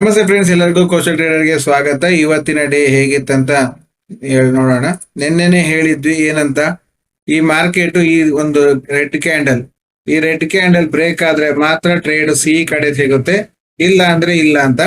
ನಮಸ್ತೆ ಫ್ರೆಂಡ್ಸ್, ಎಲ್ಲರಿಗೂ ಕೌಶಲ್ ಟ್ರೇಡರ್ಗೆ ಸ್ವಾಗತ. ಇವತ್ತಿನ ಡೇ ಹೇಗಿತ್ತಂತ ಹೇಳಿ ನೋಡೋಣ. ನಿನ್ನೆನೆ ಹೇಳಿದ್ವಿ ಏನಂತ, ಈ ಮಾರ್ಕೆಟ್ ಈ ಒಂದು ರೆಡ್ ಕ್ಯಾಂಡಲ್ ಬ್ರೇಕ್ ಆದ್ರೆ ಮಾತ್ರ ಟ್ರೇಡ್ ಸಿ ಕಡೆ ಸಿಗುತ್ತೆ, ಇಲ್ಲ ಅಂದ್ರೆ ಇಲ್ಲ ಅಂತ.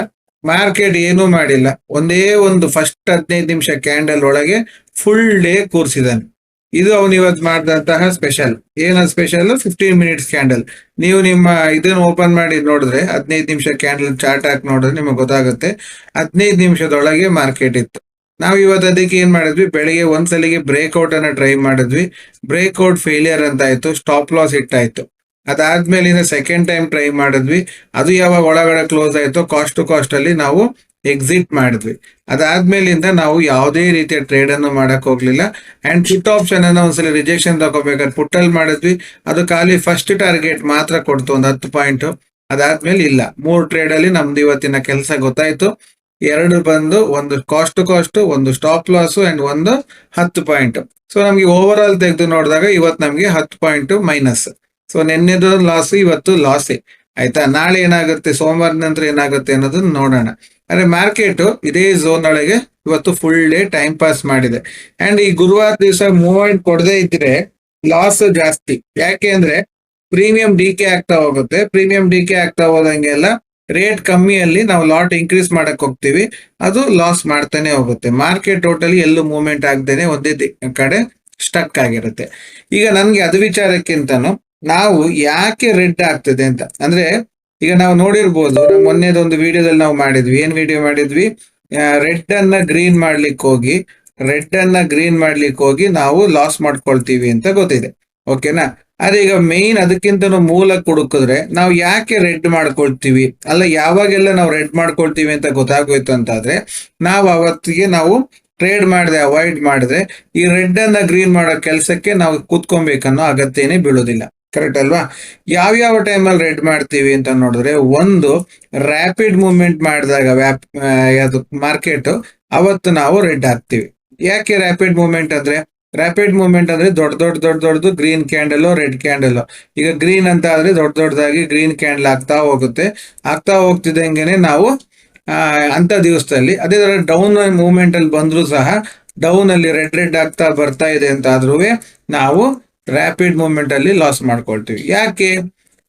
ಮಾರ್ಕೆಟ್ ಏನೂ ಮಾಡಿಲ್ಲ, ಒಂದೇ ಒಂದು ಫಸ್ಟ್ 15 ನಿಮಿಷ ಕ್ಯಾಂಡಲ್ ಒಳಗೆ ಫುಲ್ ಡೇ ಕೂರ್ಸಿದಾನೆ. ಇದು ಅವನು ಇವತ್ತು ಮಾಡಿದಂತಹ ಸ್ಪೆಷಲ್. ಏನ ಸ್ಪೆಷಲ್? 15 minutes candle. ನೀವು ನಿಮ್ಮ ಇದನ್ನ ಓಪನ್ ಮಾಡಿ ನೋಡಿದ್ರೆ 15 ನಿಮಿಷ ಕ್ಯಾಂಡಲ್ ಚಾರ್ಟ್ ಹಾಕಿ ನೋಡಿದ್ರೆ ನಿಮಗೆ ಗೊತ್ತಾಗುತ್ತೆ. 15 ನಿಮಿಷದೊಳಗೆ ಮಾರ್ಕೆಟ್ ಇತ್ತು. ನಾವು ಇವತ್ತು ಅದಕ್ಕೆ ಏನ್ ಮಾಡಿದ್ವಿ, ಬೆಳಿಗ್ಗೆ ಒಂದ್ಸಲಿಗೆ ಬ್ರೇಕ್ಔಟ್ ಅನ್ನ ಟ್ರೈ ಮಾಡಿದ್ವಿ. ಬ್ರೇಕ್ಔಟ್ ಫೇಲಿಯರ್ ಅಂತ ಆಯ್ತು, ಸ್ಟಾಪ್ ಲಾಸ್ ಇಟ್ಟಾಯ್ತು. ಅದಾದ್ಮೇಲಿಂದ ಸೆಕೆಂಡ್ ಟೈಮ್ ಟ್ರೈ ಮಾಡಿದ್ವಿ. ಅದು ಯಾವಾಗ ಒಳಗಡೆ ಕ್ಲೋಸ್ ಆಯ್ತು, ಕಾಸ್ಟ್ ಟು ಕಾಸ್ಟ್ ಅಲ್ಲಿ ನಾವು ಎಕ್ಸಿಟ್ ಮಾಡಿದ್ವಿ. ಅದಾದ್ಮೇಲಿಂದ ನಾವು ಯಾವುದೇ ರೀತಿಯ ಟ್ರೇಡ್ ಅನ್ನು ಮಾಡಕ್ ಹೋಗ್ಲಿಲ್ಲ. ಅಂಡ್ ಪುಟ್ ಆಪ್ಷನ್ ಅನ್ನ ಒಂದ್ಸಲ ರಿಜೆಕ್ಷನ್ ತಗೋಬೇಕಾದ್ರೆ ಪುಟ್ಟಲ್ಲಿ ಮಾಡಿದ್ವಿ. ಅದು ಖಾಲಿ ಫಸ್ಟ್ ಟಾರ್ಗೆಟ್ ಮಾತ್ರ ಕೊಡ್ತು, ಒಂದು 10 ಪಾಯಿಂಟ್. ಅದಾದ್ಮೇಲೆ ಇಲ್ಲ. 3 ಟ್ರೇಡ್ ಅಲ್ಲಿ ನಮ್ದು ಇವತ್ತಿನ ಕೆಲಸ ಗೊತ್ತಾಯ್ತು. 2 ಬಂದು, ಒಂದು ಕಾಸ್ಟ್ ಟು ಕಾಸ್ಟ್, ಒಂದು ಸ್ಟಾಪ್ ಲಾಸ್ ಅಂಡ್ ಒಂದು 10 ಪಾಯಿಂಟ್. ಸೊ ನಮ್ಗೆ ಓವರ್ ಆಲ್ ತೆಗೆದು ನೋಡಿದಾಗ ಇವತ್ತು ನಮ್ಗೆ 10 ಪಾಯಿಂಟ್ ಮೈನಸ್. ಸೊ ನಿನ್ನೆದು ಲಾಸ್, ಇವತ್ತು ಲಾಸೇ ಆಯ್ತಾ. ನಾಳೆ ಏನಾಗುತ್ತೆ, ಸೋಮವಾರ ನಂತರ ಏನಾಗುತ್ತೆ ಅನ್ನೋದನ್ನ ನೋಡೋಣ. ಅಂದ್ರೆ ಮಾರ್ಕೆಟ್ ಇದೇ ಝೋನ್ ಒಳಗೆ ಇವತ್ತು ಫುಲ್ ಡೇ ಟೈಮ್ ಪಾಸ್ ಮಾಡಿದೆ. ಅಂಡ್ ಈ ಗುರುವಾರ ದಿವಸ ಮೂವ್ಮೆಂಟ್ ಕೊಡದೇ ಇದ್ರೆ ಲಾಸ್ ಜಾಸ್ತಿ. ಯಾಕೆ ಅಂದ್ರೆ ಪ್ರೀಮಿಯಂ ಡಿಕೆ ಆಗ್ತಾ ಹೋಗುತ್ತೆ. ಪ್ರೀಮಿಯಂ ಡಿಕೆ ಆಗ್ತಾ ಹೋದಂಗೆಲ್ಲ ರೇಟ್ ಕಮ್ಮಿಯಲ್ಲಿ ನಾವು ಲಾಟ್ ಇನ್ಕ್ರೀಸ್ ಮಾಡಕ್ ಹೋಗ್ತೀವಿ, ಅದು ಲಾಸ್ ಮಾಡ್ತಾನೆ ಹೋಗುತ್ತೆ. ಮಾರ್ಕೆಟ್ ಟೋಟಲಿ ಎಲ್ಲೂ ಮೂವ್ಮೆಂಟ್ ಆಗ್ದೇನೆ ಒಂದೇ ಕಡೆ ಸ್ಟಕ್ ಆಗಿರುತ್ತೆ. ಈಗ ನನ್ಗೆ ಅದು ವಿಚಾರಕ್ಕಿಂತನೂ ನಾವು ಯಾಕೆ ರೆಡ್ ಆಗ್ತದೆ ಅಂತ ಅಂದ್ರೆ, ಈಗ ನಾವು ನೋಡಿರ್ಬೋದು, ನಾವು ಮೊನ್ನೆದೊಂದು ವಿಡಿಯೋದಲ್ಲಿ ನಾವು ಮಾಡಿದ್ವಿ. ಏನ್ ವಿಡಿಯೋ ಮಾಡಿದ್ವಿ? ರೆಡ್ ಅನ್ನ ಗ್ರೀನ್ ಮಾಡ್ಲಿಕ್ಕೆ ಹೋಗಿ ನಾವು ಲಾಸ್ ಮಾಡ್ಕೊಳ್ತೀವಿ ಅಂತ ಗೊತ್ತಿದೆ, ಓಕೆನಾ. ಅದೇ ಈಗ ಮೇನ್ ಅದಕ್ಕಿಂತ ಮೂಲ ಹುಡುಕಿದ್ರೆ ನಾವು ಯಾಕೆ ರೆಡ್ ಮಾಡ್ಕೊಳ್ತೀವಿ, ಅಲ್ಲ ಯಾವಾಗೆಲ್ಲ ನಾವು ರೆಡ್ ಮಾಡ್ಕೊಳ್ತೀವಿ ಅಂತ ಗೊತ್ತಾಗೋಯ್ತು ಅಂತಾದ್ರೆ, ನಾವು ಅವತ್ತಿಗೆ ನಾವು ಟ್ರೇಡ್ ಅವಾಯ್ಡ್ ಮಾಡಿದ್ರೆ ಈ ರೆಡ್ ಅನ್ನ ಗ್ರೀನ್ ಮಾಡೋ ಕೆಲಸಕ್ಕೆ ನಾವು ಕೂತ್ಕೊಬೇಕನ್ನೋ ಅಗತ್ಯನೇ ಬೀಳೋದಿಲ್ಲ. ಕರೆಕ್ಟ್ ಅಲ್ವಾ? ಯಾವ್ಯಾವ ಟೈಮಲ್ಲಿ ರೆಡ್ ಮಾಡ್ತೀವಿ ಅಂತ ನೋಡಿದ್ರೆ, ಒಂದು ರ್ಯಾಪಿಡ್ ಮೂವ್ಮೆಂಟ್ ಮಾಡಿದಾಗ ಮಾರ್ಕೆಟ್, ಅವತ್ತು ನಾವು ರೆಡ್ ಹಾಕ್ತಿವಿ. ಯಾಕೆ ರ್ಯಾಪಿಡ್ ಮೂವ್ಮೆಂಟ್ ಅಂದ್ರೆ? ರ್ಯಾಪಿಡ್ ಮೂವ್ಮೆಂಟ್ ಅಂದ್ರೆ ದೊಡ್ಡದು ಗ್ರೀನ್ ಕ್ಯಾಂಡಲ್, ರೆಡ್ ಕ್ಯಾಂಡಲ್. ಈಗ ಗ್ರೀನ್ ಅಂತ ಆದ್ರೆ ದೊಡ್ಡದಾಗಿ ಗ್ರೀನ್ ಕ್ಯಾಂಡಲ್ ಆಗ್ತಾ ಹೋಗ್ತಿದ್ದಂಗೆನೆ ನಾವು ಅಂತ ದಿವಸದಲ್ಲಿ, ಅದೇ ತರ ಡೌನ್ ಮೂವ್ಮೆಂಟ್ ಅಲ್ಲಿ ಬಂದ್ರು ಸಹ, ಡೌನ್ ಅಲ್ಲಿ ರೆಡ್ ಆಗ್ತಾ ಬರ್ತಾ ಇದೆ ಅಂತ ಆದ್ರೂ ನಾವು ರ್ಯಾಪಿಡ್ ಮೂವ್ಮೆಂಟ್ ಅಲ್ಲಿ ಲಾಸ್ ಮಾಡ್ಕೊಳ್ತೀವಿ. ಯಾಕೆ?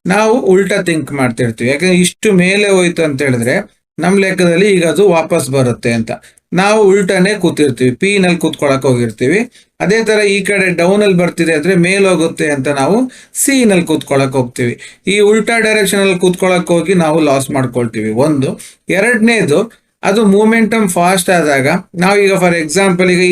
ನಾವು ಉಲ್ಟಾ ಥಿಂಕ್ ಮಾಡ್ತಿರ್ತೀವಿ. ಯಾಕಂದ್ರೆ ಇಷ್ಟು ಮೇಲೆ ಹೋಯ್ತು ಅಂತ ಹೇಳಿದ್ರೆ ನಮ್ ಲೆಕ್ಕದಲ್ಲಿ ಈಗ ಅದು ವಾಪಸ್ ಬರುತ್ತೆ ಅಂತ ನಾವು ಉಲ್ಟಾನೇ ಕೂತಿರ್ತೀವಿ, ಪಿ ನಲ್ಲಿ ಕೂತ್ಕೊಳಕ್ ಹೋಗಿರ್ತೀವಿ. ಅದೇ ತರ ಈ ಕಡೆ ಡೌನ್ ಅಲ್ಲಿ ಬರ್ತಿದೆ ಅಂದ್ರೆ ಮೇಲ್ ಹೋಗುತ್ತೆ ಅಂತ ನಾವು ಸಿ ನಲ್ಲಿ ಕೂತ್ಕೊಳಕ್ ಹೋಗ್ತೀವಿ. ಈ ಉಲ್ಟಾ ಡೈರೆಕ್ಷನ್ ಅಲ್ಲಿ ಕೂತ್ಕೊಳಕ್ ಹೋಗಿ ನಾವು ಲಾಸ್ ಮಾಡ್ಕೊಳ್ತೀವಿ. ಒಂದು. ಎರಡನೇದು, ಅದು ಮೂಮೆಂಟಮ್ ಫಾಸ್ಟ್ ಆದಾಗ ನಾವು ಈಗ ಫಾರ್ ಎಕ್ಸಾಂಪಲ್ ಈಗ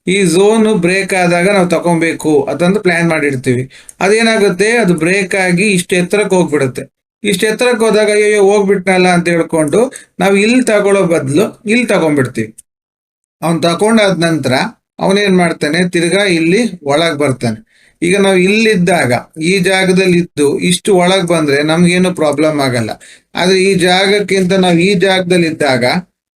ಈ ಝೋನ್ ಬ್ರೇಕ್ ಆದಾಗ ನಾವು ತಗೊಬೇಕು ಅದಂತ ಪ್ಲಾನ್ ಮಾಡಿರ್ತೀವಿ. ಅದೇನಾಗುತ್ತೆ, ಅದು ಬ್ರೇಕ್ ಆಗಿ ಇಷ್ಟು ಎತ್ತರಕ್ಕೆ ಹೋಗ್ಬಿಡುತ್ತೆ. ಇಷ್ಟು ಎತ್ತರಕ್ಕೆ ಹೋದಾಗ ಅಯ್ಯೋ ಹೋಗ್ಬಿಟ್ನಲ್ಲ ಅಂತ ಹೇಳ್ಕೊಂಡು ನಾವು ಇಲ್ಲಿ ತಗೊಳ್ಳೋ ಬದಲು ಇಲ್ಲಿ ತಗೊಂಡ್ಬಿಡ್ತೀವಿ. ಅವ್ನು ತಗೊಂಡಾದ ನಂತರ ಅವನೇನ್ ಮಾಡ್ತಾನೆ, ತಿರ್ಗಾ ಇಲ್ಲಿ ಒಳಗ್ ಬರ್ತಾನೆ. ಈಗ ನಾವು ಇಲ್ಲಿದ್ದಾಗ ಈ ಜಾಗದಲ್ಲಿ ಇದ್ದು ಇಷ್ಟು ಒಳಗ್ ಬಂದ್ರೆ ನಮ್ಗೇನು ಪ್ರಾಬ್ಲಮ್ ಆಗಲ್ಲ. ಆದ್ರೆ ಈ ಜಾಗಕ್ಕಿಂತ ನಾವು ಈ ಜಾಗದಲ್ಲಿ ಇದ್ದಾಗ,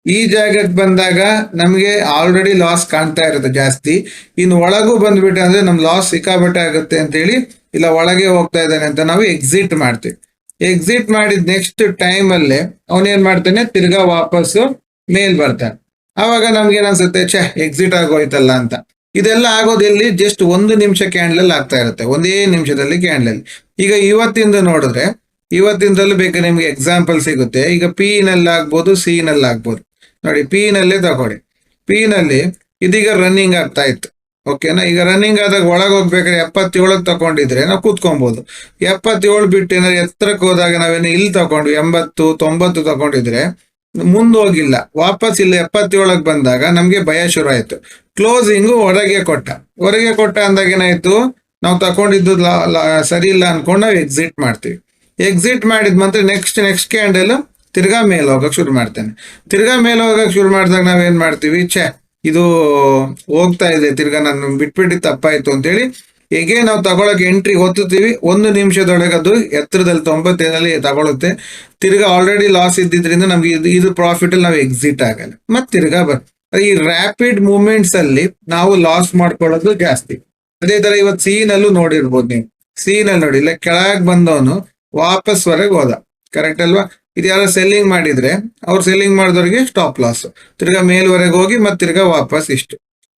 ಈ ಜಾಗಕ್ಕೆ ಬಂದಾಗ ನಮ್ಗೆ ಆಲ್ರೆಡಿ ಲಾಸ್ ಕಾಣ್ತಾ ಇರುತ್ತೆ ಜಾಸ್ತಿ. ಇನ್ನು ಒಳಗೂ ಬಂದ್ಬಿಟ್ಟೆ ಅಂದ್ರೆ ನಮ್ ಲಾಸ್ ಸಿಕ್ಕಾಬಟ್ಟೆ ಆಗುತ್ತೆ ಅಂತ ಹೇಳಿ, ಇಲ್ಲ ಒಳಗೆ ಹೋಗ್ತಾ ಇದ್ದಾನೆ ಅಂತ ನಾವು ಎಕ್ಸಿಟ್ ಮಾಡ್ತೀವಿ. ಎಕ್ಸಿಟ್ ಮಾಡಿದ ನೆಕ್ಸ್ಟ್ ಟೈಮ್ ಅಲ್ಲೇ ಅವನೇನ್ ಮಾಡ್ತಾನೆ, ತಿರ್ಗಾ ವಾಪಸ್ಸು ಮೇಲ್ ಬರ್ತಾನೆ. ಆವಾಗ ನಮ್ಗೆ ಏನ್ಸುತ್ತೆ, ಎಕ್ಸಿಟ್ ಆಗೋಯ್ತಲ್ಲ ಅಂತ. ಇದೆಲ್ಲ ಆಗೋದೆಲ್ಲಿ? ಜಸ್ಟ್ 1 ನಿಮಿಷ ಕ್ಯಾಂಡಲ್ ಆಗ್ತಾ ಇರುತ್ತೆ, ಒಂದೇ ನಿಮಿಷದಲ್ಲಿ ಕ್ಯಾಂಡಲ್. ಈಗ ಇವತ್ತಿಂದಲೂ ಬೇಕಾದ್ರೆ ನಿಮ್ಗೆ ಎಕ್ಸಾಂಪಲ್ ಸಿಗುತ್ತೆ. ಈಗ ಪಿ ನಲ್ಲಿ ಆಗ್ಬೋದು, ಸಿ ನಲ್ಲಿ ಆಗ್ಬೋದು. ನೋಡಿ, ಪಿ ನಲ್ಲೇ ತಗೊಳ್ಳಿ. ಪಿ ನಲ್ಲಿ ಇದೀಗ ರನ್ನಿಂಗ್ ಆಗ್ತಾ ಇತ್ತು, ಓಕೆನಾ. ಈಗ ರನ್ನಿಂಗ್ ಆದಾಗ ಒಳಗೆ ಹೋಗ್ಬೇಕಾದ್ರೆ 77 ತಗೊಂಡಿದ್ರೆ ನಾವು ಕೂತ್ಕೊಬಹುದು. 77 ಬಿಟ್ಟು ಏನಾದ್ರು ಎತ್ತರಕ್ಕೆ ಹೋದಾಗ ನಾವೇನು ಇಲ್ಲಿ ತಗೊಂಡ್ವಿ 80 90 ತಗೊಂಡಿದ್ರೆ ಮುಂದೋಗಿಲ್ಲ, ವಾಪಸ್ ಇಲ್ಲಿ 77 ಬಂದಾಗ ನಮ್ಗೆ ಭಯ ಶುರು ಆಯ್ತು. ಕ್ಲೋಸಿಂಗು ಹೊರಗೆ ಕೊಟ್ಟ ಅಂದಾಗ ಏನಾಯ್ತು, ನಾವು ತಗೊಂಡಿದ್ದು ಸರಿ ಇಲ್ಲ ಅನ್ಕೊಂಡು ನಾವು ಎಕ್ಸಿಟ್ ಮಾಡ್ತೀವಿ. ಎಕ್ಸಿಟ್ ಮಾಡಿದ ಮತ್ತೆ ನೆಕ್ಸ್ಟ್ ಕ್ಯಾಂಡಲ್ ತಿರ್ಗಾ ಮೇಲೆ ಹೋಗಕ್ ಶುರು ಮಾಡ್ತಾನೆ. ತಿರ್ಗಾ ಮೇಲೆ ಹೋಗಕ್ ಶುರು ಮಾಡಿದಾಗ ನಾವೇನ್ ಮಾಡ್ತೀವಿ, ಇದು ಹೋಗ್ತಾ ಇದೆ, ತಿರ್ಗಾ ನಾನು ಬಿಟ್ಬಿಟ್ಟು ತಪ್ಪಾಯ್ತು ಅಂತೇಳಿ ಹೇಗೆ ನಾವು ತಗೊಳಕ್ ಎಂಟ್ರಿ ಹೊತ್ತೀವಿ. 1 ನಿಮಿಷದೊಳಗೆ ಅದು ಎತ್ತರದಲ್ಲಿ 95 ತಗೊಳುತ್ತೆ. ತಿರ್ಗಾ ಆಲ್ರೆಡಿ ಲಾಸ್ ಇದ್ದಿದ್ರಿಂದ ನಮ್ಗೆ ಇದು ಪ್ರಾಫಿಟ್ ಅಲ್ಲಿ ನಾವು ಎಕ್ಸಿಟ್ ಆಗಲ್ಲ, ಮತ್ತೆ ತಿರ್ಗಾ ಈ ರ್ಯಾಪಿಡ್ ಮೂವ್ಮೆಂಟ್ಸ್ ಅಲ್ಲಿ ನಾವು ಲಾಸ್ ಮಾಡ್ಕೊಳ್ಳೋದು ಜಾಸ್ತಿ. ಅದೇ ತರ ಇವತ್ತು ಸಿ ನಲ್ಲೂ ನೋಡಿರ್ಬೋದು ನೀವು. ಸಿ ನಲ್ಲಿ ನೋಡಿ, ಇಲ್ಲ ಕೆಳಗ್ ಬಂದವನು ವಾಪಸ್ ಹೊರಗೆ ಹೋದ, ಕರೆಕ್ಟ್ ಅಲ್ವಾ. ಇದು ಯಾರೋ ಸೆಲ್ಲಿಂಗ್ ಮಾಡಿದ್ರೆ ಅವ್ರು ಸೆಲ್ಲಿಂಗ್ ಮಾಡಿದವ್ರಿಗೆ ಸ್ಟಾಪ್ ಲಾಸ್, ತಿರ್ಗಾ ಮೇಲ್ವರೆಗೆ ಹೋಗಿ ಮತ್ತೆ ತಿರ್ಗಾ ವಾಪಸ್ ಇಷ್ಟು.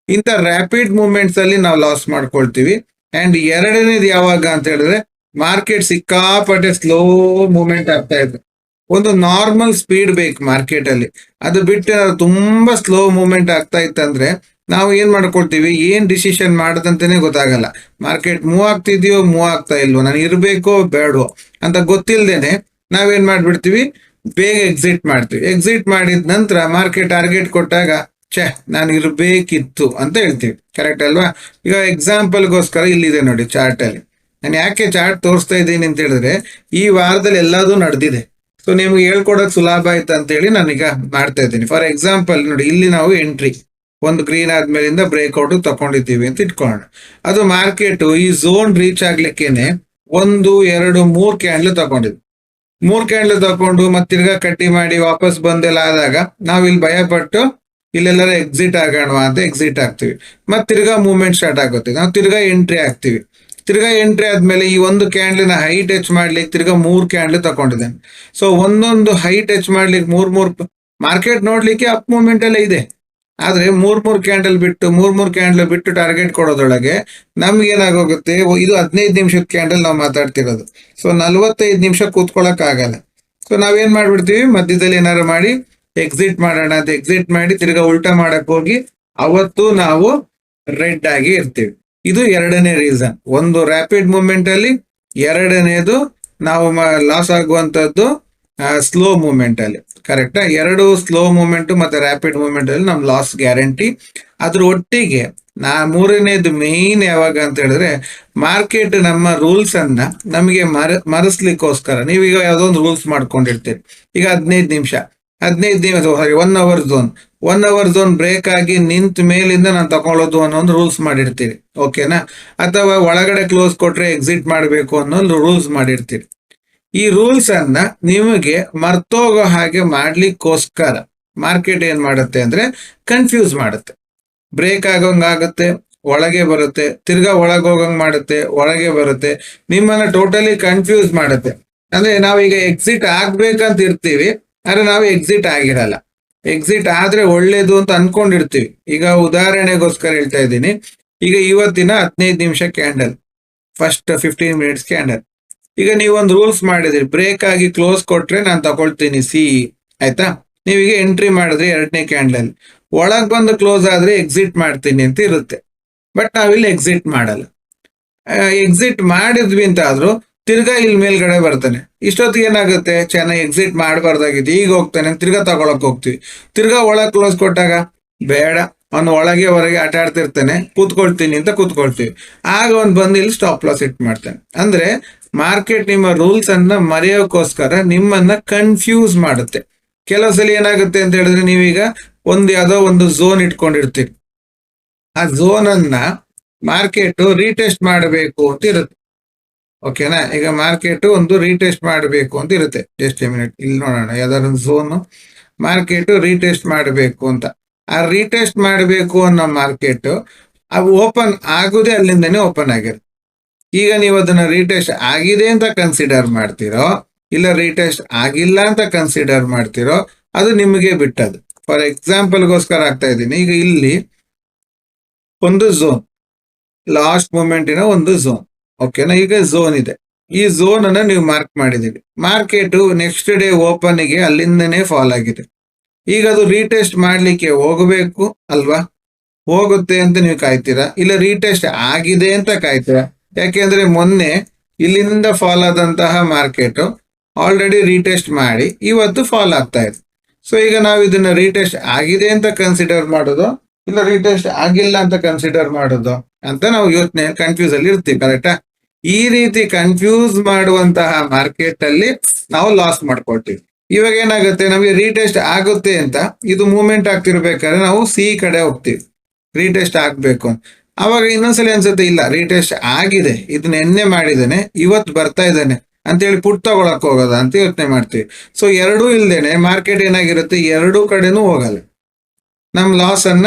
ಇಂಥ ರ್ಯಾಪಿಡ್ ಮೂವ್ಮೆಂಟ್ಸ್ ಅಲ್ಲಿ ನಾವು ಲಾಸ್ ಮಾಡ್ಕೊಳ್ತೀವಿ. ಅಂಡ್ ಎರಡನೇದು ಯಾವಾಗ ಅಂತ ಹೇಳಿದ್ರೆ ಮಾರ್ಕೆಟ್ ಸಿಕ್ಕಾಪಟ್ಟೆ ಸ್ಲೋ ಮೂವ್ಮೆಂಟ್ ಆಗ್ತಾ ಇದೆ. ಒಂದು ನಾರ್ಮಲ್ ಸ್ಪೀಡ್ ಬೇಕು ಮಾರ್ಕೆಟ್ ಅಲ್ಲಿ, ಅದು ಬಿಟ್ಟು ತುಂಬಾ ಸ್ಲೋ ಮೂವ್ಮೆಂಟ್ ಆಗ್ತಾ ಇತ್ತಂದ್ರೆ ನಾವು ಏನ್ ಮಾಡ್ಕೊಳ್ತೀವಿ, ಏನ್ ಡಿಸಿಷನ್ ಮಾಡದಂತಾನೆ ಗೊತ್ತಾಗಲ್ಲ. ಮಾರ್ಕೆಟ್ ಮೂವ್ ಆಗ್ತಿದ್ಯೋ ಮೂವ್ ಆಗ್ತಾ ಇಲ್ವೋ, ನಾನು ಇರ್ಬೇಕೋ ಬೇಡವೋ ಅಂತ ಗೊತ್ತಿಲ್ದೇನೆ ನಾವೇನ್ ಮಾಡ್ಬಿಡ್ತೀವಿ, ಬೇಗ ಎಕ್ಸಿಟ್ ಮಾಡ್ತೀವಿ. ಎಕ್ಸಿಟ್ ಮಾಡಿದ ನಂತರ ಮಾರ್ಕೆಟ್ ಟಾರ್ಗೆಟ್ ಕೊಟ್ಟಾಗ ನಾನು ಇರ್ಬೇಕಿತ್ತು ಅಂತ ಹೇಳ್ತೀವಿ. ಕರೆಕ್ಟ್ ಅಲ್ವಾ? ಈಗ ಎಕ್ಸಾಂಪಲ್ಗೋಸ್ಕರ ಇಲ್ಲಿದೆ ನೋಡಿ ಚಾರ್ಟ್ ಅಲ್ಲಿ. ನಾನು ಯಾಕೆ ಚಾರ್ಟ್ ತೋರಿಸ್ತಾ ಇದ್ದೀನಿ ಅಂತ ಹೇಳಿದ್ರೆ ಈ ವಾರದಲ್ಲಿ ಎಲ್ಲದೂ ನಡೆದಿದೆ. ಸೊ ನಿಮ್ಗೆ ಹೇಳ್ಕೊಡೋಕೆ ಸುಲಭ ಆಯ್ತು ಅಂತ ಹೇಳಿ ನಾನೀಗ ಮಾಡ್ತಾ ಇದ್ದೀನಿ. ಫಾರ್ ಎಕ್ಸಾಂಪಲ್ ನೋಡಿ, ಇಲ್ಲಿ ನಾವು ಎಂಟ್ರಿ ಒಂದು ಗ್ರೀನ್ ಆದ್ಮೇಲಿಂದ ಬ್ರೇಕ್ಔಟ್ ತಕೊಂಡಿದ್ದೀವಿ ಅಂತ ಇಟ್ಕೊಳ್ಳೋಣ. ಅದು ಮಾರ್ಕೆಟ್ ಈ ಝೋನ್ ರೀಚ್ ಆಗ್ಲಿಕ್ಕೇನೆ 1, 2, 3 ಕ್ಯಾಂಡ್ಲ್ ತಗೊಂಡಿದ್ವಿ. 3 ಕ್ಯಾಂಡ್ಲ್ ತಕೊಂಡು ಮತ್ತೆ ತಿರ್ಗಾ ಕಟ್ಟಿ ಮಾಡಿ ವಾಪಸ್ ಬಂದೆಲ್ಲ ಆದಾಗ ನಾವ್ ಇಲ್ಲಿ ಭಯ ಪಟ್ಟು ಇಲ್ಲೆಲ್ಲರ ಎಕ್ಸಿಟ್ ಆಗೋಣವಾ ಅಂತ ಎಕ್ಸಿಟ್ ಆಗ್ತೀವಿ. ಮತ್ತೆ ತಿರ್ಗಾ ಮೂವ್ಮೆಂಟ್ ಸ್ಟಾರ್ಟ್ ಆಗುತ್ತೆ, ನಾವು ತಿರ್ಗಾ ಎಂಟ್ರಿ ಆಗ್ತೀವಿ. ತಿರ್ಗಾ ಎಂಟ್ರಿ ಆದ್ಮೇಲೆ ಈ ಒಂದು ಕ್ಯಾಂಡ್ಲಿನ ಹೈ ಟಚ್ ಮಾಡ್ಲಿಕ್ಕೆ ತಿರ್ಗಾ 3 ಕ್ಯಾಂಡ್ಲ್ ತಕೊಂಡಿದ್ದೇನೆ. ಸೊ ಒಂದೊಂದು ಹೈ ಟಚ್ ಮಾಡ್ಲಿಕ್ಕೆ ಮೂರ್ ಮಾರ್ಕೆಟ್ ನೋಡ್ಲಿಕ್ಕೆ ಅಪ್ ಮೂವ್ಮೆಂಟ್ ಎಲ್ಲ ಇದೆ. ಆದ್ರೆ ಮೂರ್ ಕ್ಯಾಂಡಲ್ ಬಿಟ್ಟು ಟಾರ್ಗೆಟ್ ಕೊಡೋದ್ರೊಳಗೆ ನಮ್ಗೆ ಏನಾಗೋಗುತ್ತೆ, ಇದು 15 ನಿಮಿಷದ ಕ್ಯಾಂಡಲ್ ನಾವು ಮಾತಾಡ್ತಿರೋದು. ಸೊ 45 ನಿಮಿಷ ಕೂತ್ಕೊಳಕ್ ಆಗಲ್ಲ. ಸೊ ನಾವೇನ್ ಮಾಡ್ಬಿಡ್ತೀವಿ, ಮಧ್ಯದಲ್ಲಿ ಏನಾರು ಮಾಡಿ ಎಕ್ಸಿಟ್ ಮಾಡೋಣ ಅಂತ ಎಕ್ಸಿಟ್ ಮಾಡಿ ತಿರ್ಗಾ ಉಲ್ಟಾ ಮಾಡಕ್ ಹೋಗಿ ಅವತ್ತು ನಾವು ರೆಡ್ ಆಗಿ ಇರ್ತೀವಿ. ಇದು ಎರಡನೇ ರೀಸನ್. ಒಂದು ರ್ಯಾಪಿಡ್ ಮೂವ್ಮೆಂಟ್ ಅಲ್ಲಿ, ಎರಡನೇದು ನಾವು ಲಾಸ್ ಆಗುವಂತದ್ದು ಸ್ಲೋ ಮೂವ್ಮೆಂಟ್ ಅಲ್ಲಿ. ಕರೆಕ್ಟಾ? ಎರಡು ಸ್ಲೋ ಮೂವ್ಮೆಂಟ್ ಮತ್ತೆ ರ್ಯಾಪಿಡ್ ಮೂವ್ಮೆಂಟ್ ಅಲ್ಲಿ ನಮ್ ಲಾಸ್ ಗ್ಯಾರಂಟಿ. ಅದ್ರ ಒಟ್ಟಿಗೆ ಮೂರನೇದು ಮೇನ್ ಯಾವಾಗ ಅಂತ ಹೇಳಿದ್ರೆ ಮಾರ್ಕೆಟ್ ನಮ್ಮ ರೂಲ್ಸ್ ಅನ್ನ ನಮಗೆ ಮರೆಸ್ಲಿಕ್ಕೋಸ್ಕರ ನೀವೀಗ ಯಾವ್ದೋ ಒಂದು ರೂಲ್ಸ್ ಮಾಡ್ಕೊಂಡಿರ್ತೀರಿ. ಈಗ 15 ನಿಮಿಷ 1 ಅವರ್ ಝೋನ್ ಬ್ರೇಕ್ ಆಗಿ ನಿಂತ ಮೇಲಿಂದ ನಾನು ತಗೊಳ್ಳೋದು ಅನ್ನೋ ಒಂದು ರೂಲ್ಸ್ ಮಾಡಿರ್ತೀರಿ. ಓಕೆನಾ? ಅಥವಾ ಒಳಗಡೆ ಕ್ಲೋಸ್ ಕೊಟ್ರೆ ಎಕ್ಸಿಟ್ ಮಾಡಬೇಕು ಅನ್ನೋ ಒಂದು ರೂಲ್ಸ್ ಮಾಡಿರ್ತೀರಿ. ಈ ರೂಲ್ಸ್ ಅನ್ನ ನಿಮಗೆ ಮರ್ತೋಗೋ ಹಾಗೆ ಮಾಡ್ಲಿಕ್ಕೋಸ್ಕರ ಮಾರ್ಕೆಟ್ ಏನ್ ಮಾಡುತ್ತೆ ಅಂದ್ರೆ ಕನ್ಫ್ಯೂಸ್ ಮಾಡುತ್ತೆ. ಬ್ರೇಕ್ ಆಗೋಂಗಾಗುತ್ತೆ, ಒಳಗೆ ಬರುತ್ತೆ, ತಿರ್ಗಾ ಒಳಗೆ ಹೋಗಂಗ್ ಮಾಡುತ್ತೆ, ಒಳಗೆ ಬರುತ್ತೆ, ನಿಮ್ಮನ್ನ ಟೋಟಲಿ ಕನ್ಫ್ಯೂಸ್ ಮಾಡುತ್ತೆ. ಅಂದ್ರೆ ನಾವೀಗ ಎಕ್ಸಿಟ್ ಆಗ್ಬೇಕಂತ ಇರ್ತೀವಿ, ಆದ್ರೆ ನಾವು ಎಕ್ಸಿಟ್ ಆಗಿರಲ್ಲ. ಎಕ್ಸಿಟ್ ಆದ್ರೆ ಒಳ್ಳೇದು ಅಂತ ಅನ್ಕೊಂಡಿರ್ತೀವಿ. ಈಗ ಉದಾಹರಣೆಗೋಸ್ಕರ ಹೇಳ್ತಾ ಇದ್ದೀನಿ, ಈಗ ಇವತ್ತಿನ 15 ನಿಮಿಷ ಕ್ಯಾಂಡಲ್, ಫಸ್ಟ್ 15 ಮಿನಿಟ್ಸ್ ಕ್ಯಾಂಡಲ್. ಈಗ ನೀವೊಂದು ರೂಲ್ಸ್ ಮಾಡಿದ್ರಿ, ಬ್ರೇಕ್ ಆಗಿ ಕ್ಲೋಸ್ ಕೊಟ್ರೆ ನಾನು ತಗೊಳ್ತೀನಿ ಸಿ, ಆಯ್ತಾ? ನೀವೀಗ ಎಂಟ್ರಿ ಮಾಡಿದ್ರಿ 2ನೇ ಕ್ಯಾಂಡಲ್, ಒಳಗ್ ಬಂದು ಕ್ಲೋಸ್ ಆದ್ರೆ ಎಕ್ಸಿಟ್ ಮಾಡ್ತೀನಿ ಅಂತ ಇರುತ್ತೆ. ಬಟ್ ನಾವಿಲ್ಲಿ ಎಕ್ಸಿಟ್ ಮಾಡಲ್ಲ. ಎಕ್ಸಿಟ್ ಮಾಡಿದ್ವಿ ಅಂತ ಆದ್ರೂ ತಿರ್ಗಾ ಇಲ್ಲಿ ಮೇಲ್ಗಡೆ ಬರ್ತಾನೆ. ಇಷ್ಟೊತ್ತಿಗೆ ಏನಾಗುತ್ತೆ, ಚೆನ್ನಾಗಿ ಎಕ್ಸಿಟ್ ಮಾಡಬಾರ್ದಾಗಿತ್ತು, ಈಗ ಹೋಗ್ತಾನೆ, ತಿರ್ಗಾ ತಗೊಳಕ್ ಹೋಗ್ತೀವಿ. ತಿರ್ಗಾ ಒಳಗ್ ಕ್ಲೋಸ್ ಕೊಟ್ಟಾಗ ಬೇಡ, ಅವನು ಒಳಗೆ ಹೊರಗೆ ಆಟ ಆಡ್ತಿರ್ತಾನೆ, ಕೂತ್ಕೊಳ್ತೀನಿ ಅಂತ ಕೂತ್ಕೊಳ್ತೀವಿ. ಆಗ ಅವ್ನು ಬಂದು ಇಲ್ಲಿ ಸ್ಟಾಪ್ ಲಾಸ್ ಇಟ್ ಮಾಡ್ತಾನೆ. ಅಂದ್ರೆ ಮಾರ್ಕೆಟ್ ನಿಮ್ಮ ರೂಲ್ಸ್ ಅನ್ನ ಮರೆಯೋಕ್ಕೋಸ್ಕರ ನಿಮ್ಮನ್ನ ಕನ್ಫ್ಯೂಸ್ ಮಾಡುತ್ತೆ. ಕೆಲವು ಸಲ ಏನಾಗುತ್ತೆ ಅಂತ ಹೇಳಿದ್ರೆ ನೀವೀಗ ಯಾವ್ದೋ ಒಂದು ಝೋನ್ ಇಟ್ಕೊಂಡಿರ್ತೀರಿ. ಆ ಝೋನ್ ಅನ್ನ ಮಾರ್ಕೆಟ್ ರೀಟೆಸ್ಟ್ ಮಾಡಬೇಕು ಅಂತ ಇರುತ್ತೆ. ಓಕೆನಾ? ಈಗ ಮಾರ್ಕೆಟ್ ಒಂದು ರೀಟೆಸ್ಟ್ ಮಾಡಬೇಕು ಅಂತ ಇರುತ್ತೆ. ಜಸ್ಟ್ ಮಿನಿಟ್, ಇಲ್ಲಿ ನೋಡೋಣ, ಯಾವ್ದಾದ್ರು ಒಂದು ಝೋನ್ ಮಾರ್ಕೆಟ್ ರೀಟೆಸ್ಟ್ ಮಾಡಬೇಕು ಅಂತ. ಆ ರೀಟೆಸ್ಟ್ ಮಾಡಬೇಕು ಅನ್ನೋ ಮಾರ್ಕೆಟ್ ಅದು ಓಪನ್ ಆಗುದೇ ಅಲ್ಲಿಂದನೇ ಓಪನ್ ಆಗಿರುತ್ತೆ. ಈಗ ನೀವು ಅದನ್ನ ರೀಟೆಸ್ಟ್ ಆಗಿದೆ ಅಂತ ಕನ್ಸಿಡರ್ ಮಾಡ್ತಿರೋ ಇಲ್ಲ ರೀಟೆಸ್ಟ್ ಆಗಿಲ್ಲ ಅಂತ ಕನ್ಸಿಡರ್ ಮಾಡ್ತಿರೋ ಅದು ನಿಮಗೆ ಬಿಟ್ಟದ್ದು. ಫಾರ್ ಎಕ್ಸಾಂಪಲ್ಗೋಸ್ಕರ ಆಗ್ತಾ ಇದ್ದೀನಿ. ಈಗ ಇಲ್ಲಿ ಒಂದು ಝೋನ್, ಲಾಸ್ಟ್ ಮೂಮೆಂಟಿನ ಒಂದು ಝೋನ್. ಓಕೆನಾ? ಈಗ ಝೋನ್ ಇದೆ. ಈ ಝೋನ್ ಅನ್ನ ನೀವು ಮಾರ್ಕ್ ಮಾಡಿದೀವಿ. ಮಾರ್ಕೆಟ್ ನೆಕ್ಸ್ಟ್ ಡೇ ಓಪನ್ ಗೆ ಅಲ್ಲಿಂದನೇ ಫಾಲ್ ಆಗಿದೆ. ಈಗ ಅದು ರೀಟೆಸ್ಟ್ ಮಾಡ್ಲಿಕ್ಕೆ ಹೋಗಬೇಕು ಅಲ್ವಾ? ಹೋಗುತ್ತೆ ಅಂತ ನೀವು ಕಾಯ್ತೀರಾ, ಇಲ್ಲ ರೀಟೆಸ್ಟ್ ಆಗಿದೆ ಅಂತ ಕಾಯ್ತೀರಾ? ಯಾಕೆಂದ್ರೆ ಮೊನ್ನೆ ಇಲ್ಲಿಂದ ಫಾಲ್ ಆದಂತಹ ಮಾರ್ಕೆಟ್ ಆಲ್ರೆಡಿ ರೀಟೆಸ್ಟ್ ಮಾಡಿ ಇವತ್ತು ಫಾಲ್ ಆಗ್ತಾ ಇದೆ. ಸೊ ಈಗ ನಾವು ಇದನ್ನ ರೀಟೆಸ್ಟ್ ಆಗಿದೆ ಅಂತ ಕನ್ಸಿಡರ್ ಮಾಡೋದು ಇಲ್ಲ ರೀಟೆಸ್ಟ್ ಆಗಿಲ್ಲ ಅಂತ ಕನ್ಸಿಡರ್ ಮಾಡೋದು ಅಂತ ನಾವು ಯೋಚನೆ ಕನ್ಫ್ಯೂಸ್ ಅಲ್ಲಿ ಇರ್ತೀವಿ. ಕರೆಕ್ಟಾ? ಈ ರೀತಿ ಕನ್ಫ್ಯೂಸ್ ಮಾಡುವಂತಹ ಮಾರ್ಕೆಟ್ ಅಲ್ಲಿ ನಾವು ಲಾಸ್ ಮಾಡ್ಕೊಳ್ತೀವಿ. ಇವಾಗ ಏನಾಗುತ್ತೆ, ನಮಗೆ ರೀಟೆಸ್ಟ್ ಆಗುತ್ತೆ ಅಂತ ಇದು ಮೂವ್ಮೆಂಟ್ ಆಗ್ತಿರ್ಬೇಕಾದ್ರೆ ನಾವು ಸಿ ಕಡೆ ಹೋಗ್ತೀವಿ, ರೀಟೆಸ್ಟ್ ಆಗ್ಬೇಕು ಅಂತ. ಅವಾಗ ಇನ್ನೊಂದ್ಸಲ ಅನ್ಸುತ್ತೆ, ಇಲ್ಲ ರೀಟೆಸ್ಟ್ ಆಗಿದೆ, ಇದನ್ನ ಎನ್ನೆ ಮಾಡಿದ್ದೇನೆ, ಇವತ್ತು ಬರ್ತಾ ಇದ್ದಾನೆ ಅಂತೇಳಿ ಪುಟ್ ತಗೊಳಕ್ ಹೋಗೋದ ಅಂತ ಯೋಚನೆ ಮಾಡ್ತೀವಿ. ಸೊ ಎರಡೂ ಇಲ್ದೇನೆ ಮಾರ್ಕೆಟ್ ಏನಾಗಿರುತ್ತೆ, ಎರಡೂ ಕಡೆನೂ ಹೋಗಲ್ಲ, ನಮ್ ಲಾಸ್ ಅನ್ನ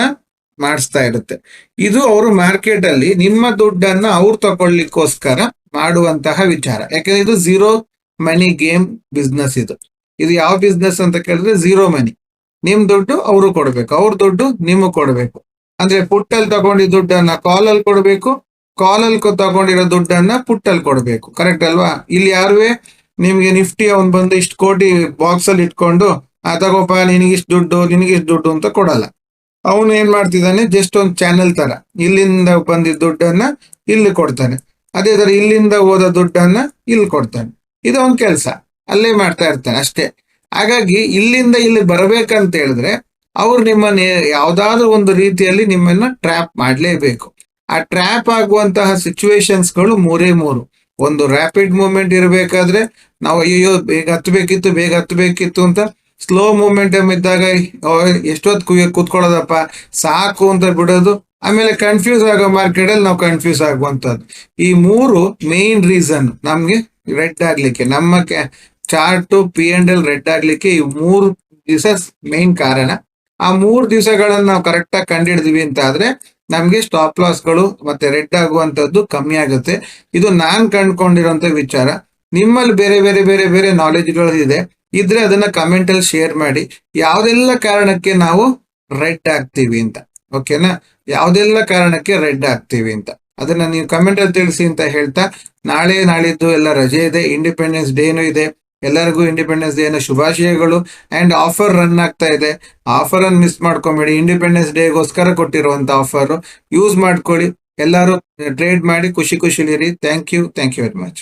ಮಾಡಿಸ್ತಾ ಇರುತ್ತೆ. ಇದು ಅವರು ಮಾರ್ಕೆಟ್ ಅಲ್ಲಿ ನಿಮ್ಮ ದುಡ್ಡನ್ನ ಅವ್ರು ತಗೊಳ್ಲಿಕ್ಕೋಸ್ಕರ ಮಾಡುವಂತಹ ವಿಚಾರ. ಯಾಕಂದ್ರೆ ಇದು ಝೀರೋ ಮನಿ ಗೇಮ್ ಬಿಸ್ನೆಸ್ ಇದು. ಇದು ಯಾವ ಬಿಸ್ನೆಸ್ ಅಂತ ಕೇಳಿದ್ರೆ ಝೀರೋ ಮನಿ. ನಿಮ್ ದುಡ್ಡು ಅವರು ಕೊಡ್ಬೇಕು, ಅವ್ರ ದುಡ್ಡು ನಿಮಗ್ ಕೊಡ್ಬೇಕು. ಅಂದ್ರೆ ಪುಟ್ಟಲ್ಲಿ ತಗೊಂಡಿದ್ದ ದುಡ್ಡನ್ನ ಕಾಲಲ್ಲಿ ಕೊಡ್ಬೇಕು, ಕಾಲಲ್ಲಿ ತಗೊಂಡಿರೋ ದುಡ್ಡನ್ನ ಪುಟ್ಟಲ್ಲಿ ಕೊಡ್ಬೇಕು. ಕರೆಕ್ಟ್ ಅಲ್ವಾ? ಇಲ್ಲಿ ಯಾರುವೆ ನಿಮ್ಗೆ ನಿಫ್ಟಿ ಅವ್ನ್ ಬಂದು ಇಷ್ಟು ಕೋಟಿ ಬಾಕ್ಸ್ ಅಲ್ಲಿ ಇಟ್ಕೊಂಡು ತಗೋಪ ನಿನಗಿಷ್ಟು ದುಡ್ಡು ನಿನಗಿಷ್ಟು ದುಡ್ಡು ಅಂತ ಕೊಡಲ್ಲ. ಅವನು ಏನ್ ಮಾಡ್ತಿದ್ದಾನೆ, ಜಸ್ಟ್ ಒಂದು ಚಾನೆಲ್ ತರ ಇಲ್ಲಿಂದ ಬಂದಿದ್ದ ದುಡ್ಡನ್ನ ಇಲ್ಲಿ ಕೊಡ್ತಾನೆ, ಅದೇ ತರ ಇಲ್ಲಿಂದ ಹೋದ ದುಡ್ಡನ್ನ ಇಲ್ಲಿ ಕೊಡ್ತಾನೆ. ಇದು ಅವನ್ ಕೆಲಸ, ಅಲ್ಲೇ ಮಾಡ್ತಾ ಇರ್ತಾನೆ ಅಷ್ಟೇ. ಹಾಗಾಗಿ ಇಲ್ಲಿಂದ ಇಲ್ಲಿ ಬರ್ಬೇಕಂತ ಹೇಳಿದ್ರೆ ಅವ್ರು ನಿಮ್ಮನ್ನ ಯಾವ್ದಾದ್ರು ಒಂದು ರೀತಿಯಲ್ಲಿ ನಿಮ್ಮನ್ನ ಟ್ರ್ಯಾಪ್ ಮಾಡ್ಲೇಬೇಕು. ಆ ಟ್ರ್ಯಾಪ್ ಆಗುವಂತಹ ಸಿಚುವೇಶನ್ಸ್ಗಳು ಮೂರೇ ಮೂರು. ಒಂದು ರ್ಯಾಪಿಡ್ ಮೂವ್ಮೆಂಟ್ ಇರಬೇಕಾದ್ರೆ ನಾವು ಅಯ್ಯೋ ಬೇಗ ಹತ್ತಬೇಕಿತ್ತು ಅಂತ ಸ್ಲೋ ಮೂಮೆಂಟಮ್ ಇದ್ದಾಗ ಎಷ್ಟೊತ್ತು ಕೂತ್ಕೊಳ್ಳೋದಪ್ಪ ಸಾಕು ಅಂತ ಬಿಡೋದು. ಆಮೇಲೆ ಕನ್ಫ್ಯೂಸ್ ಆಗೋ ಮಾರ್ಕೆಟ್ ಅಲ್ಲಿ ನಾವು ಕನ್ಫ್ಯೂಸ್ ಆಗುವಂತದ್ದು. ಈ ಮೂರು ಮೇನ್ ರೀಸನ್ ನಮ್ಗೆ ರೆಡ್ ಆಗ್ಲಿಕ್ಕೆ, ನಮ್ಮ ಚಾರ್ಟ್ P&L ರೆಡ್ ಆಗ್ಲಿಕ್ಕೆ ಈ 3 ದಿವಸ ಮೇನ್ ಕಾರಣ. ಆ 3 ದಿವಸಗಳನ್ನ ನಾವು ಕರೆಕ್ಟ್ ಆಗಿ ಕಂಡಿಡಿದ್ವಿ ಅಂತ ಆದ್ರೆ ನಮ್ಗೆ ಸ್ಟಾಪ್ ಲಾಸ್ಗಳು ಮತ್ತೆ ರೆಡ್ ಆಗುವಂತದ್ದು ಕಮ್ಮಿ ಆಗುತ್ತೆ. ಇದು ನಾನ್ ಕಂಡ್ಕೊಂಡಿರೋಂತ ವಿಚಾರ. ನಿಮ್ಮಲ್ಲಿ ಬೇರೆ ಬೇರೆ ಬೇರೆ ಬೇರೆ ನಾಲೆಜ್ಗಳು ಇದ್ರೆ ಅದನ್ನ ಕಮೆಂಟ್ ಅಲ್ಲಿ ಶೇರ್ ಮಾಡಿ, ಯಾವ್ದೆಲ್ಲ ಕಾರಣಕ್ಕೆ ನಾವು ರೆಡ್ ಆಗ್ತೀವಿ ಅಂತ. ಓಕೆನಾ? ಯಾವ್ದೆಲ್ಲ ಕಾರಣಕ್ಕೆ ರೆಡ್ ಆಗ್ತೀವಿ ಅಂತ ಅದನ್ನ ನೀವು ಕಮೆಂಟ್ ಅಲ್ಲಿ ತಿಳಿಸಿ ಅಂತ ಹೇಳ್ತಾ, ನಾಳೆ ನಾಳಿದ್ದು ಎಲ್ಲ ರಜೆ ಇದೆ, ಇಂಡಿಪೆಂಡೆನ್ಸ್ ಡೇನು ಇದೆ. ಎಲ್ಲರಿಗೂ ಇಂಡಿಪೆಂಡೆನ್ಸ್ ಡೇನ ಶುಭಾಶಯಗಳು. ಅಂಡ್ ಆಫರ್ ರನ್ ಆಗ್ತಾ ಇದೆ, ಆಫರ್ ಅನ್ನು ಮಿಸ್ ಮಾಡ್ಕೊಂಬೇಡಿ. ಇಂಡಿಪೆಂಡೆನ್ಸ್ ಡೇಗೋಸ್ಕರ ಕೊಟ್ಟಿರುವಂತ ಆಫರ್ ಯೂಸ್ ಮಾಡ್ಕೊಳ್ಳಿ. ಎಲ್ಲರೂ ಟ್ರೇಡ್ ಮಾಡಿ ಖುಷಿಲಿರಿ. Thank you very much.